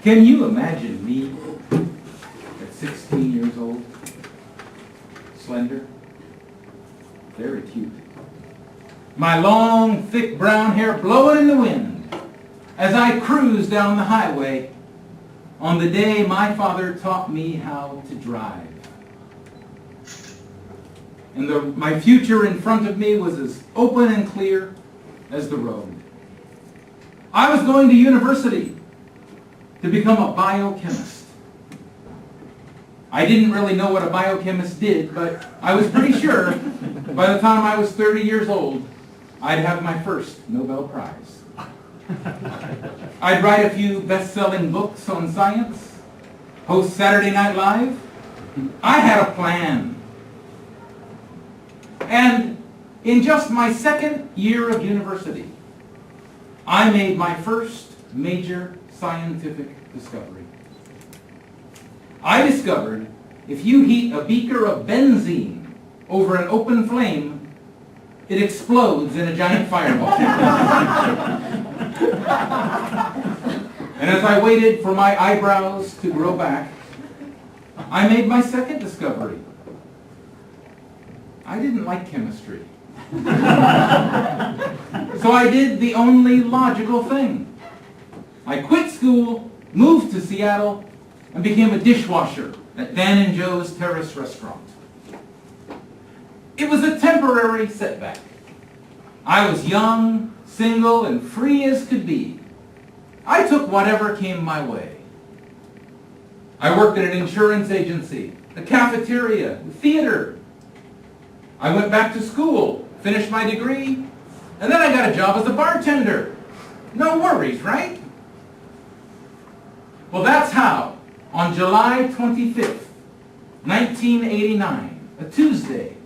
Can you imagine me at 16 years old? Slender, very cute. My long, thick brown hair blowing in the wind as I cruised down the highway on the day my father taught me how to drive. And my future in front of me was as open and clear as the road. I was going to university to become a biochemist. I didn't really know what a biochemist did, but I was pretty sure by the time I was 30 years old, I'd have my first Nobel Prize. I'd write a few best-selling books on science, host Saturday Night Live. I had a plan. And in just my second year of university, I made my first major scientific discovery. I discovered if you heat a beaker of benzene over an open flame, it explodes in a giant fireball. And as I waited for my eyebrows to grow back, I made my second discovery. I didn't like chemistry. So I did the only logical thing. I quit school, moved to Seattle, and became a dishwasher at Dan and Joe's Terrace restaurant. It was a temporary setback. I was young, single, and free as could be. I took whatever came my way. I worked at an insurance agency, a cafeteria, a theater. I went back to school, finished my degree, and then I got a job as a bartender. No worries, right? Well, that's how, on July 25th, 1989, a Tuesday,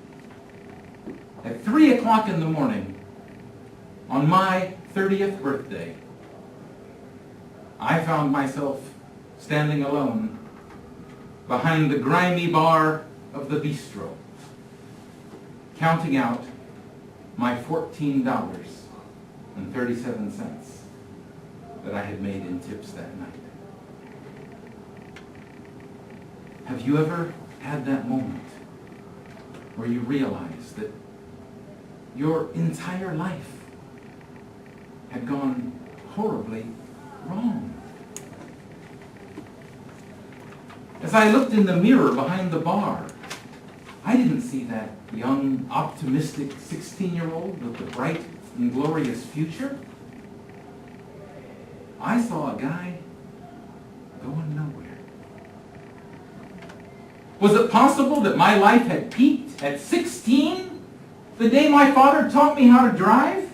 at 3 o'clock in the morning, on my 30th birthday, I found myself standing alone behind the grimy bar of the bistro, counting out my $14.37 that I had made in tips that night. Have you ever had that moment where you realize that your entire life had gone horribly wrong? As I looked in the mirror behind the bar, I didn't see that young, optimistic 16-year-old with the bright and glorious future. I saw a guy going nowhere. Was it possible that my life had peaked at 16, the day my father taught me how to drive?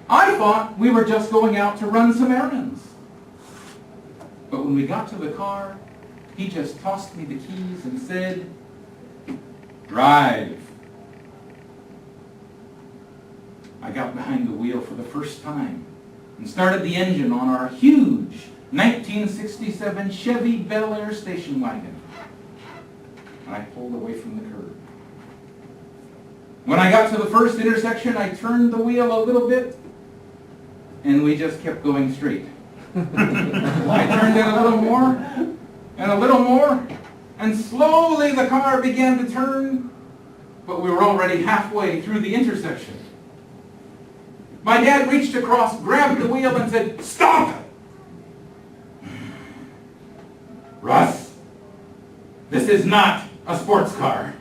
I thought we were just going out to run some errands. But when we got to the car, he just tossed me the keys and said, "Drive." I got behind the wheel for the first time and started the engine on our huge 1967 Chevy Bel Air station wagon. I pulled away from the curb. When I got to the first intersection, I turned the wheel a little bit, and we just kept going straight. I turned it a little more, and a little more, and slowly the car began to turn, but we were already halfway through the intersection. My dad reached across, grabbed the wheel, and said, "Stop! Russ, this is not a sports car.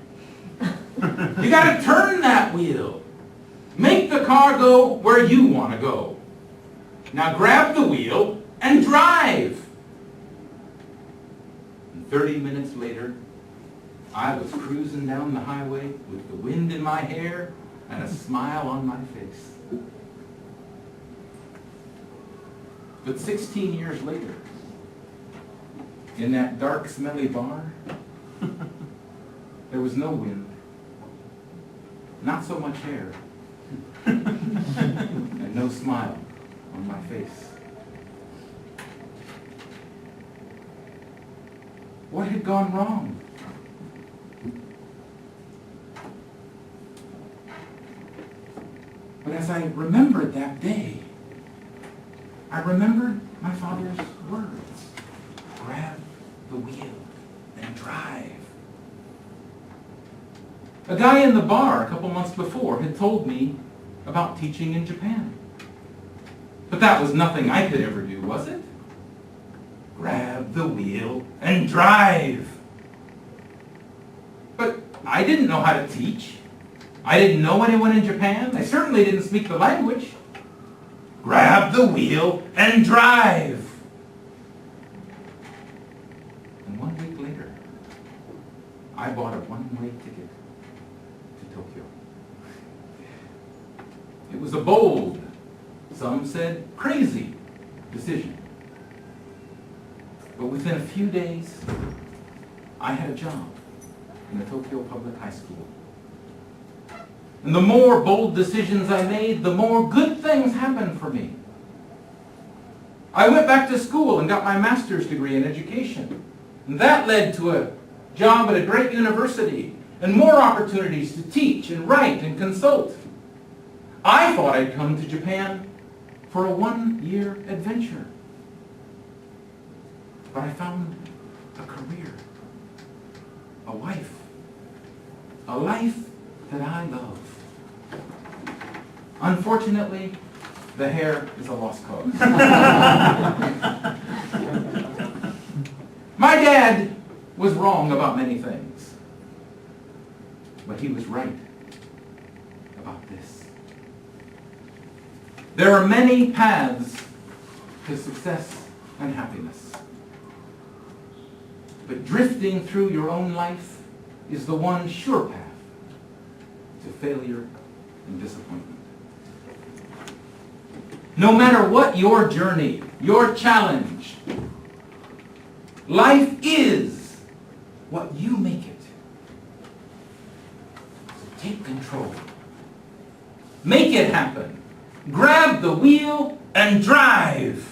You got to turn that wheel. Make the car go where you want to go. Now grab the wheel and drive." And 30 minutes later, I was cruising down the highway with the wind in my hair and a smile on my face. But 16 years later, in that dark, smelly bar, there was no wind, not so much hair, and no smile on my face. What had gone wrong? But as I remembered that day, I remembered my father's words. Grab the wheel and drive. A guy in the bar a couple months before had told me about teaching in Japan. But that was nothing I could ever do, was it? Grab the wheel and drive. But I didn't know how to teach. I didn't know anyone in Japan. I certainly didn't speak the language. Grab the wheel and drive. And 1 week later, I bought a one-way ticket to Tokyo. It was a bold, some said crazy, decision. But within a few days, I had a job in the Tokyo Public High School. And the more bold decisions I made, the more good things happened for me. I went back to school and got my master's degree in education. And that led to a job at a great university and more opportunities to teach and write and consult. I thought I'd come to Japan for a one-year adventure. But I found a career, a wife, a life that I love. Unfortunately, the hair is a lost cause. My dad was wrong about many things, but he was right about this. There are many paths to success and happiness, but drifting through your own life is the one sure path to failure and disappointment. No matter what your journey, your challenge, life is what you make it. So take control. Make it happen. Grab the wheel and drive.